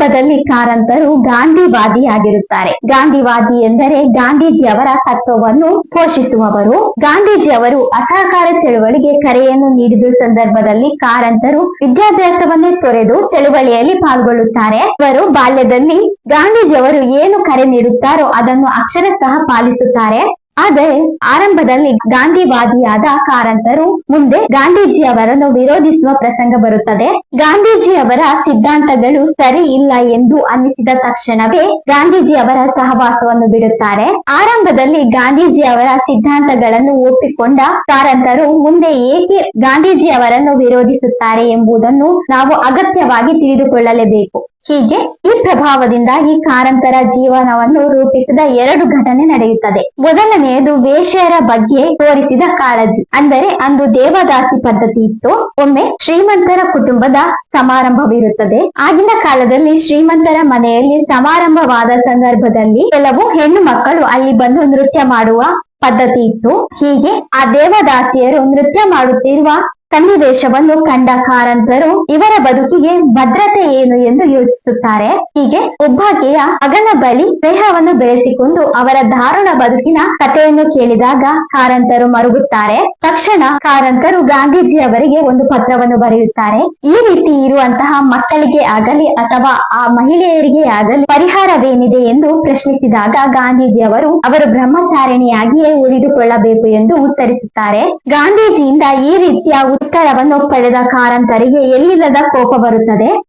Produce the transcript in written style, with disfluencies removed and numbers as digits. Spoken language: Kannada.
ಆರಂಭದಲ್ಲಿ ಕಾರಂತರು ಗಾಂಧಿವಾದಿಯಾಗಿರುತ್ತಾರೆ. ಗಾಂಧಿವಾದಿ ಎಂದರೆ ಗಾಂಧೀಜಿಯವರ ತತ್ವವನ್ನು ಪೋಷಿಸುವವರು. ಗಾಂಧೀಜಿಯವರು ಅಸಹಕಾರ ಚಳುವಳಿಗೆ ಕರೆಯನ್ನು ನೀಡಿದ ಸಂದರ್ಭದಲ್ಲಿ ಕಾರಂತರು ವಿದ್ಯಾಭ್ಯಾಸವನ್ನೇ ತೊರೆದು ಚಳುವಳಿಯಲ್ಲಿ ಪಾಲ್ಗೊಳ್ಳುತ್ತಾರೆ. ಇವರು ಬಾಲ್ಯದಲ್ಲಿ ಗಾಂಧೀಜಿಯವರು ಏನು ಕರೆ ನೀಡುತ್ತಾರೋ ಅದನ್ನು ಅಕ್ಷರಶಃ ಪಾಲಿಸುತ್ತಾರೆ. ಆದರೆ ಆರಂಭದಲ್ಲಿ ಗಾಂಧಿವಾದಿಯಾದ ಕಾರಂತರು ಮುಂದೆ ಗಾಂಧೀಜಿಯವರನ್ನು ವಿರೋಧಿಸುವ ಪ್ರಸಂಗ ಬರುತ್ತದೆ. ಗಾಂಧೀಜಿಯವರ ಸಿದ್ಧಾಂತಗಳು ಸರಿ ಇಲ್ಲ ಎಂದು ಅನ್ನಿಸಿದ ತಕ್ಷಣವೇ ಗಾಂಧೀಜಿಯವರ ಸಹವಾಸವನ್ನು ಬಿಡುತ್ತಾರೆ. ಆರಂಭದಲ್ಲಿ ಗಾಂಧೀಜಿಯವರ ಸಿದ್ಧಾಂತಗಳನ್ನು ಒಪ್ಪಿಕೊಂಡ ಕಾರಂತರು ಮುಂದೆ ಏಕೆ ಗಾಂಧೀಜಿಯವರನ್ನು ವಿರೋಧಿಸುತ್ತಾರೆ ಎಂಬುದನ್ನು ನಾವು ಅಗತ್ಯವಾಗಿ ತಿಳಿದುಕೊಳ್ಳಲೇಬೇಕು. ಹೀಗೆ ಈ ಪ್ರಭಾವದಿಂದಾಗಿ ಕಾರಂತರ ಜೀವನವನ್ನು ರೂಪಿಸಿದ 2 ಘಟನೆ ನಡೆಯುತ್ತದೆ. ಮೊದಲನೆಯದು ವೇಶ್ಯರ ಬಗ್ಗೆ ತೋರಿಸಿದ ಕಾಳಜಿ. ಅಂದರೆ ಅಂದು ದೇವದಾಸಿ ಪದ್ಧತಿ ಇತ್ತು. ಒಮ್ಮೆ ಶ್ರೀಮಂತರ ಕುಟುಂಬದ ಸಮಾರಂಭವಿರುತ್ತದೆ. ಆಗಿನ ಕಾಲದಲ್ಲಿ ಶ್ರೀಮಂತರ ಮನೆಯಲ್ಲಿ ಸಮಾರಂಭವಾದ ಸಂದರ್ಭದಲ್ಲಿ ಕೆಲವು ಹೆಣ್ಣು ಮಕ್ಕಳು ಅಲ್ಲಿ ಬಂದು ನೃತ್ಯ ಮಾಡುವ ಪದ್ಧತಿ ಇತ್ತು. ಹೀಗೆ ಆ ದೇವದಾಸಿಯರು ನೃತ್ಯ ಮಾಡುತ್ತಿರುವ ಸನ್ನಿವೇಶವನ್ನು ಕಂಡ ಕಾರಂತರು ಇವರ ಬದುಕಿಗೆ ಭದ್ರತೆ ಏನು ಎಂದು ಯೋಚಿಸುತ್ತಾರೆ. ಹೀಗೆ ಒಬ್ಬಾಕೆಯ ಮಗನ ಬಳಿ ಸ್ನೇಹವನ್ನು ಬೆಳೆಸಿಕೊಂಡು ಅವರ ದಾರುಣ ಬದುಕಿನ ಕಥೆಯನ್ನು ಕೇಳಿದಾಗ ಕಾರಂತರು ಮರುಗುತ್ತಾರೆ. ತಕ್ಷಣ ಕಾರಂತರು ಗಾಂಧೀಜಿ ಅವರಿಗೆ ಒಂದು ಪತ್ರವನ್ನು ಬರೆಯುತ್ತಾರೆ. ಈ ರೀತಿ ಇರುವಂತಹ ಮಕ್ಕಳಿಗೆ ಆಗಲಿ ಅಥವಾ ಆ ಮಹಿಳೆಯರಿಗೆ ಆಗಲಿ ಪರಿಹಾರವೇನಿದೆ ಎಂದು ಪ್ರಶ್ನಿಸಿದಾಗ ಗಾಂಧೀಜಿ ಅವರು ಬ್ರಹ್ಮಚಾರಿಣಿಯಾಗಿಯೇ ಉಳಿದುಕೊಳ್ಳಬೇಕು ಎಂದು ಉತ್ತರಿಸುತ್ತಾರೆ. ಗಾಂಧೀಜಿಯಿಂದ ಈ ರೀತಿಯ ಉತ್ತರವನ್ನು ಪಡೆದ ಕಾರಂತರಿಗೆ ಎಲ್ಲಿಲ್ಲದ ಕೋಪ ಬರುತ್ತದೆ.